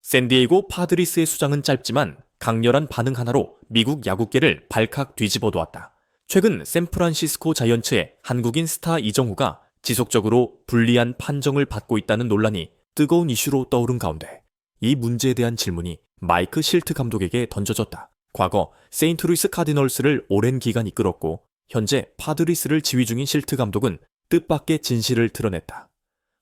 샌디에이고 파드리스의 수장은 짧지만 강렬한 반응 하나로 미국 야구계를 발칵 뒤집어 놓았다. 최근 샌프란시스코 자이언츠의 한국인 스타 이정후가 지속적으로 불리한 판정을 받고 있다는 논란이 뜨거운 이슈로 떠오른 가운데 이 문제에 대한 질문이 마이크 실트 감독에게 던져졌다. 과거 세인트루이스 카디널스를 오랜 기간 이끌었고 현재 파드리스를 지휘 중인 실트 감독은 뜻밖의 진실을 드러냈다.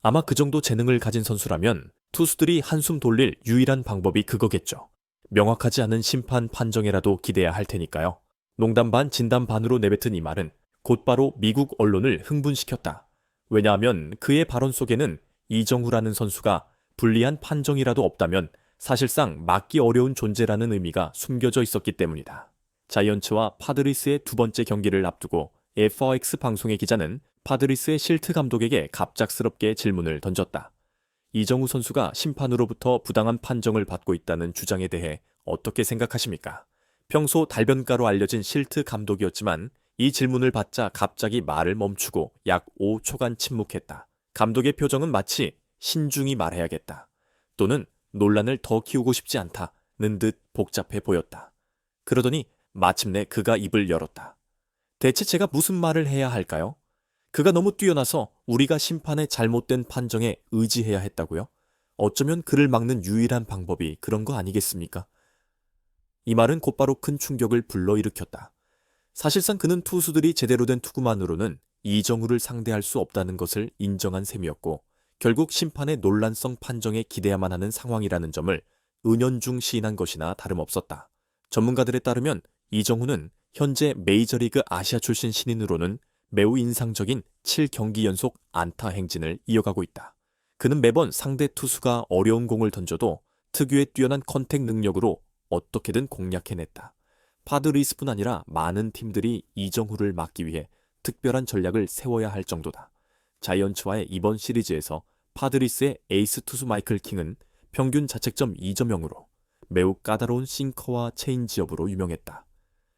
아마 그 정도 재능을 가진 선수라면 투수들이 한숨 돌릴 유일한 방법이 그거겠죠. 명확하지 않은 심판 판정에라도 기대야 할 테니까요. 농담 반 진담 반으로 내뱉은 이 말은 곧바로 미국 언론을 흥분시켰다. 왜냐하면 그의 발언 속에는 이정후라는 선수가 불리한 판정이라도 없다면 사실상 막기 어려운 존재라는 의미가 숨겨져 있었기 때문이다. 자이언츠와 파드리스의 두 번째 경기를 앞두고 FRX 방송의 기자는 파드리스의 실트 감독에게 갑작스럽게 질문을 던졌다. 이정후 선수가 심판으로부터 부당한 판정을 받고 있다는 주장에 대해 어떻게 생각하십니까? 평소 달변가로 알려진 실트 감독이었지만 이 질문을 받자 갑자기 말을 멈추고 약 5초간 침묵했다. 감독의 표정은 마치 신중히 말해야겠다 또는 논란을 더 키우고 싶지 않다는 듯 복잡해 보였다. 그러더니 마침내 그가 입을 열었다. 대체 제가 무슨 말을 해야 할까요? 그가 너무 뛰어나서 우리가 심판의 잘못된 판정에 의지해야 했다고요? 어쩌면 그를 막는 유일한 방법이 그런 거 아니겠습니까? 이 말은 곧바로 큰 충격을 불러일으켰다. 사실상 그는 투수들이 제대로 된 투구만으로는 이정후를 상대할 수 없다는 것을 인정한 셈이었고 결국 심판의 논란성 판정에 기대야만 하는 상황이라는 점을 은연중 시인한 것이나 다름없었다. 전문가들에 따르면 이정후는 현재 메이저리그 아시아 출신 신인으로는 매우 인상적인 7경기 연속 안타 행진을 이어가고 있다. 그는 매번 상대 투수가 어려운 공을 던져도 특유의 뛰어난 컨택 능력으로 어떻게든 공략해냈다. 파드리스뿐 아니라 많은 팀들이 이정후를 막기 위해 특별한 전략을 세워야 할 정도다. 자이언츠와의 이번 시리즈에서 파드리스의 에이스 투수 마이클 킹은 평균 자책점 2.0으로 매우 까다로운 싱커와 체인지업으로 유명했다.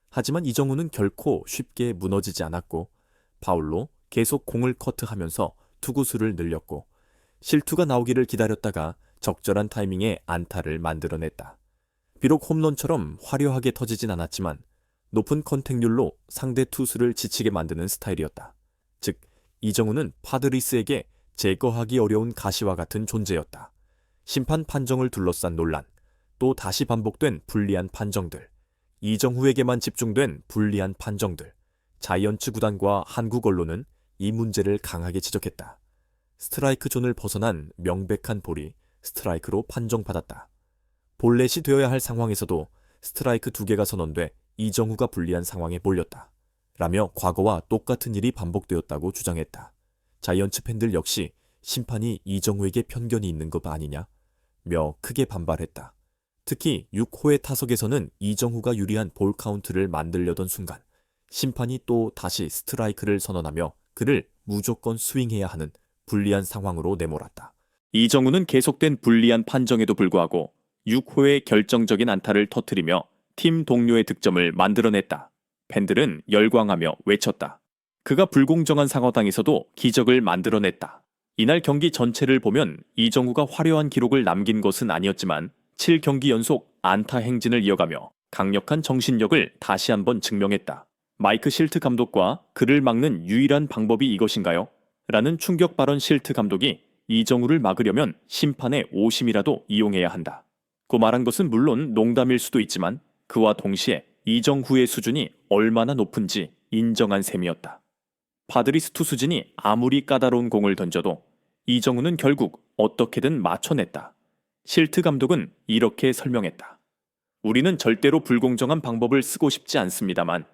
하지만 이정후는 결코 쉽게 무너지지 않았고 파울로 계속 공을 커트하면서 투구수를 늘렸고 실투가 나오기를 기다렸다가 적절한 타이밍에 안타를 만들어냈다. 비록 홈런처럼 화려하게 터지진 않았지만 높은 컨택률로 상대 투수를 지치게 만드는 스타일이었다. 즉, 이정후는 파드리스에게 제거하기 어려운 가시와 같은 존재였다. 심판 판정을 둘러싼 논란, 또 다시 반복된 불리한 판정들, 이정후에게만 집중된 불리한 판정들, 자이언츠 구단과 한국 언론은 이 문제를 강하게 지적했다. 스트라이크 존을 벗어난 명백한 볼이 스트라이크로 판정받았다. 볼넷이 되어야 할 상황에서도 스트라이크 2개가 선언돼 이정후가 불리한 상황에 몰렸다. 라며 과거와 똑같은 일이 반복되었다고 주장했다. 자이언츠 팬들 역시 심판이 이정후에게 편견이 있는 것 아니냐? 며 크게 반발했다. 특히 6호의 타석에서는 이정후가 유리한 볼 카운트를 만들려던 순간 심판이 또 다시 스트라이크를 선언하며 그를 무조건 스윙해야 하는 불리한 상황으로 내몰았다. 이정후는 계속된 불리한 판정에도 불구하고 6호의 결정적인 안타를 터뜨리며 팀 동료의 득점을 만들어냈다. 팬들은 열광하며 외쳤다. 그가 불공정한 상황당에서도 기적을 만들어냈다. 이날 경기 전체를 보면 이정후가 화려한 기록을 남긴 것은 아니었지만 7경기 연속 안타 행진을 이어가며 강력한 정신력을 다시 한번 증명했다. 마이크 실트 감독과 그를 막는 유일한 방법이 이것인가요? 라는 충격 발언. 실트 감독이 이정후를 막으려면 심판의 오심이라도 이용해야 한다. 고 말한 것은 물론 농담일 수도 있지만 그와 동시에 이정후의 수준이 얼마나 높은지 인정한 셈이었다. 파드리스 투수진이 아무리 까다로운 공을 던져도 이정후는 결국 어떻게든 맞춰냈다. 실트 감독은 이렇게 설명했다. 우리는 절대로 불공정한 방법을 쓰고 싶지 않습니다만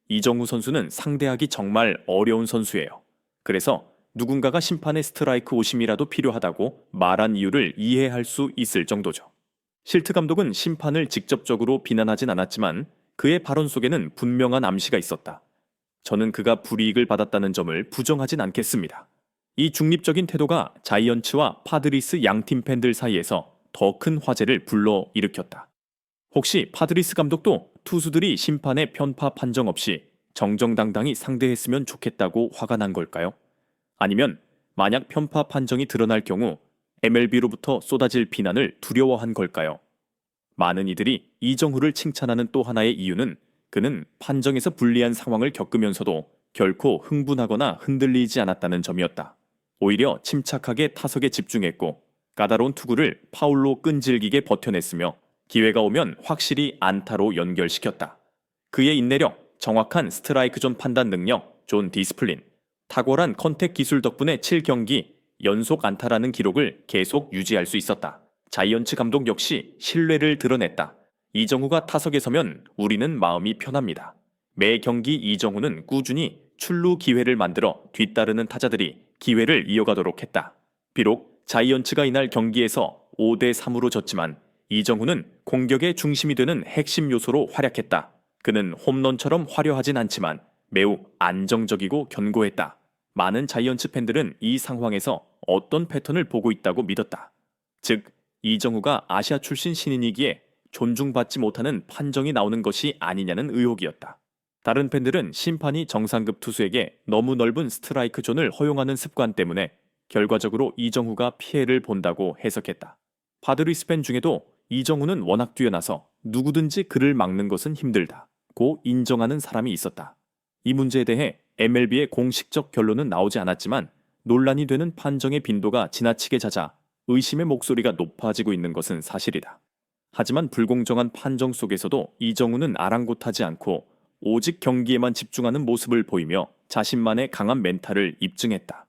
이정후 선수는 상대하기 정말 어려운 선수예요. 그래서 누군가가 심판의 스트라이크 오심이라도 필요하다고 말한 이유를 이해할 수 있을 정도죠. 실트 감독은 심판을 직접적으로 비난하진 않았지만 그의 발언 속에는 분명한 암시가 있었다. 저는 그가 불이익을 받았다는 점을 부정하진 않겠습니다. 이 중립적인 태도가 자이언츠와 파드리스 양팀 팬들 사이에서 더 큰 화제를 불러일으켰다. 혹시 파드리스 감독도 투수들이 심판의 편파 판정 없이 정정당당히 상대했으면 좋겠다고 화가 난 걸까요? 아니면 만약 편파 판정이 드러날 경우 MLB로부터 쏟아질 비난을 두려워한 걸까요? 많은 이들이 이정후를 칭찬하는 또 하나의 이유는 그는 판정에서 불리한 상황을 겪으면서도 결코 흥분하거나 흔들리지 않았다는 점이었다. 오히려 침착하게 타석에 집중했고 까다로운 투구를 파울로 끈질기게 버텨냈으며 기회가 오면 확실히 안타로 연결시켰다. 그의 인내력, 정확한 스트라이크 존 판단 능력, 존 디스플린, 탁월한 컨택 기술 덕분에 7경기 연속 안타라는 기록을 계속 유지할 수 있었다. 자이언츠 감독 역시 신뢰를 드러냈다. 이정후가 타석에 서면 우리는 마음이 편합니다. 매 경기 이정후는 꾸준히 출루 기회를 만들어 뒤따르는 타자들이 기회를 이어가도록 했다. 비록 자이언츠가 이날 경기에서 5대3으로 졌지만 이정후는 공격의 중심이 되는 핵심 요소로 활약했다. 그는 홈런처럼 화려하진 않지만 매우 안정적이고 견고했다. 많은 자이언츠 팬들은 이 상황에서 어떤 패턴을 보고 있다고 믿었다. 즉, 이정후가 아시아 출신 신인이기에 존중받지 못하는 판정이 나오는 것이 아니냐는 의혹이었다. 다른 팬들은 심판이 정상급 투수에게 너무 넓은 스트라이크 존을 허용하는 습관 때문에 결과적으로 이정후가 피해를 본다고 해석했다. 파드리스 팬 중에도 이정후는 워낙 뛰어나서 누구든지 그를 막는 것은 힘들다고 인정하는 사람이 있었다. 이 문제에 대해 MLB의 공식적 결론은 나오지 않았지만 논란이 되는 판정의 빈도가 지나치게 잦아 의심의 목소리가 높아지고 있는 것은 사실이다. 하지만 불공정한 판정 속에서도 이정후는 아랑곳하지 않고 오직 경기에만 집중하는 모습을 보이며 자신만의 강한 멘탈을 입증했다.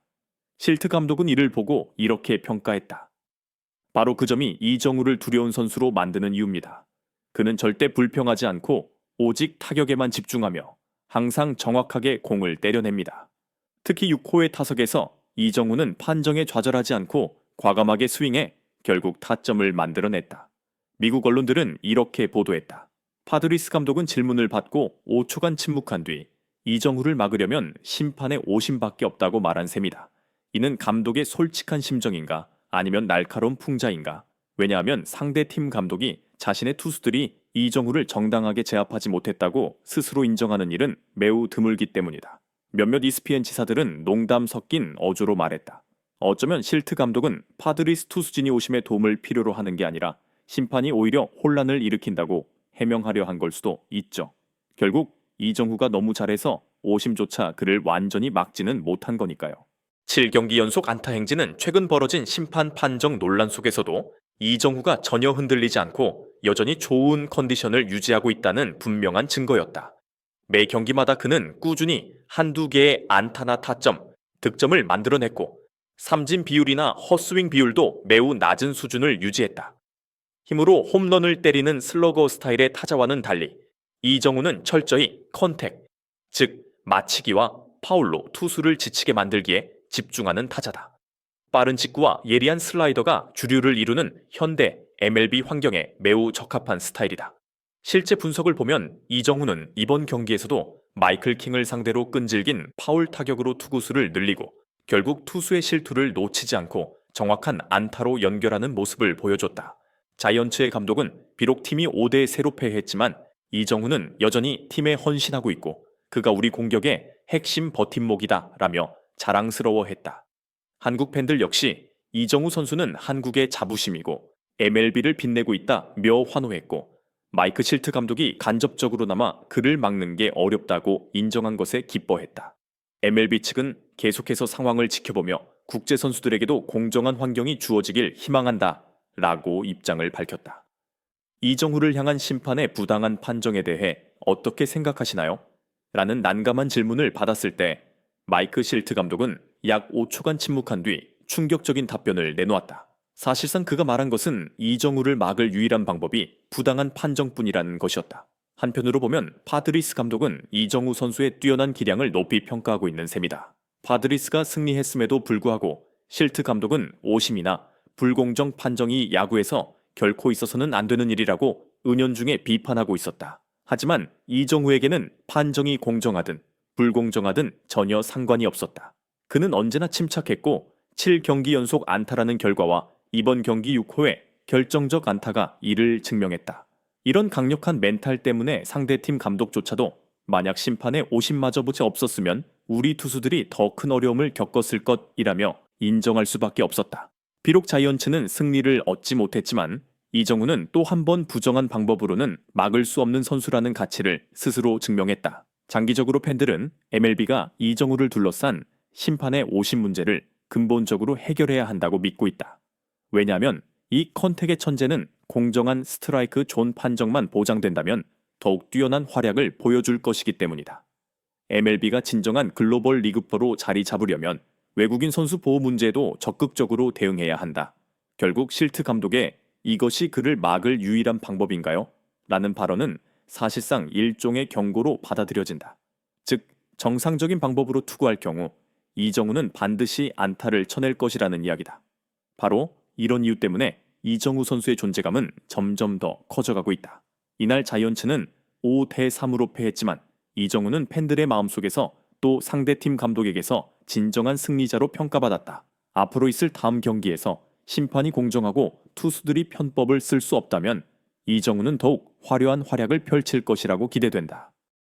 실트 감독은 이를 보고 이렇게 평가했다. 바로 그 점이 이정후를 두려운 선수로 만드는 이유입니다. 그는 절대 불평하지 않고 오직 타격에만 집중하며 항상 정확하게 공을 때려냅니다. 특히 6호의 타석에서 이정후는 판정에 좌절하지 않고 과감하게 스윙해 결국 타점을 만들어냈다. 미국 언론들은 이렇게 보도했다. 파드리스 감독은 질문을 받고 5초간 침묵한 뒤 이정후를 막으려면 심판의 오심밖에 없다고 말한 셈이다. 이는 감독의 솔직한 심정인가 아니면 날카로운 풍자인가? 왜냐하면 상대팀 감독이 자신의 투수들이 이정후를 정당하게 제압하지 못했다고 스스로 인정하는 일은 매우 드물기 때문이다. 몇몇 ESPN 지사들은 농담 섞인 어조로 말했다. 어쩌면 실트 감독은 파드리스 투수진이 오심에 도움을 필요로 하는 게 아니라 심판이 오히려 혼란을 일으킨다고 해명하려 한 걸 수도 있죠. 결국 이정후가 너무 잘해서 오심조차 그를 완전히 막지는 못한 거니까요. 7경기 연속 안타 행진은 최근 벌어진 심판 판정 논란 속에서도 이정후가 전혀 흔들리지 않고 여전히 좋은 컨디션을 유지하고 있다는 분명한 증거였다. 매 경기마다 그는 꾸준히 한두 개의 안타나 타점, 득점을 만들어냈고 삼진 비율이나 헛스윙 비율도 매우 낮은 수준을 유지했다. 힘으로 홈런을 때리는 슬러거 스타일의 타자와는 달리 이정후는 철저히 컨택, 즉 맞히기와 파울로 투수를 지치게 만들기에 집중하는 타자다. 빠른 직구와 예리한 슬라이더가 주류를 이루는 현대 MLB 환경에 매우 적합한 스타일이다. 실제 분석을 보면 이정후는 이번 경기에서도 마이클 킹을 상대로 끈질긴 파울 타격으로 투구수를 늘리고 결국 투수의 실투를 놓치지 않고 정확한 안타로 연결하는 모습을 보여줬다. 자이언츠의 감독은 비록 팀이 5대3로 패했지만 이정후는 여전히 팀에 헌신하고 있고 그가 우리 공격의 핵심 버팀목이다 라며 자랑스러워했다. 한국 팬들 역시 이정후 선수는 한국의 자부심이고 MLB를 빛내고 있다며 환호했고 마이크 실트 감독이 간접적으로나마 그를 막는 게 어렵다고 인정한 것에 기뻐했다. MLB 측은 계속해서 상황을 지켜보며 국제 선수들에게도 공정한 환경이 주어지길 희망한다 라고 입장을 밝혔다. 이정후를 향한 심판의 부당한 판정에 대해 어떻게 생각하시나요? 라는 난감한 질문을 받았을 때 마이크 실트 감독은 약 5초간 침묵한 뒤 충격적인 답변을 내놓았다. 사실상 그가 말한 것은 이정후를 막을 유일한 방법이 부당한 판정뿐이라는 것이었다. 한편으로 보면 파드리스 감독은 이정후 선수의 뛰어난 기량을 높이 평가하고 있는 셈이다. 파드리스가 승리했음에도 불구하고 실트 감독은 오심이나 불공정 판정이 야구에서 결코 있어서는 안 되는 일이라고 은연중에 비판하고 있었다. 하지만 이정후에게는 판정이 공정하든 불공정하든 전혀 상관이 없었다. 그는 언제나 침착했고 7경기 연속 안타라는 결과와 이번 경기 6호의 결정적 안타가 이를 증명했다. 이런 강력한 멘탈 때문에 상대팀 감독조차도 만약 심판에 오심마저부터 없었으면 우리 투수들이 더 큰 어려움을 겪었을 것이라며 인정할 수밖에 없었다. 비록 자이언츠는 승리를 얻지 못했지만 이정우는 또 한 번 부정한 방법으로는 막을 수 없는 선수라는 가치를 스스로 증명했다. 장기적으로 팬들은 MLB가 이정우를 둘러싼 심판의 오심 문제를 근본적으로 해결해야 한다고 믿고 있다. 왜냐하면 이 컨택의 천재는 공정한 스트라이크 존 판정만 보장된다면 더욱 뛰어난 활약을 보여줄 것이기 때문이다. MLB가 진정한 글로벌 리그포로 자리 잡으려면 외국인 선수 보호 문제에도 적극적으로 대응해야 한다. 결국 실트 감독의 "이것이 그를 막을 유일한 방법인가요?" 라는 발언은 사실상 일종의 경고로 받아들여진다. 즉, 정상적인 방법으로 투구할 경우 이정우는 반드시 안타를 쳐낼 것이라는 이야기다. 바로 이런 이유 때문에 이정우 선수의 존재감은 점점 더 커져가고 있다. 이날 자이언츠는 5대 3으로 패했지만 이정우는 팬들의 마음속에서 또 상대팀 감독에게서 진정한 승리자로 평가받았다. 앞으로 있을 다음 경기에서 심판이 공정하고 투수들이 편법을 쓸 수 없다면 이정우는 더욱 화려한 활약을 펼칠 것이라고 기대된다.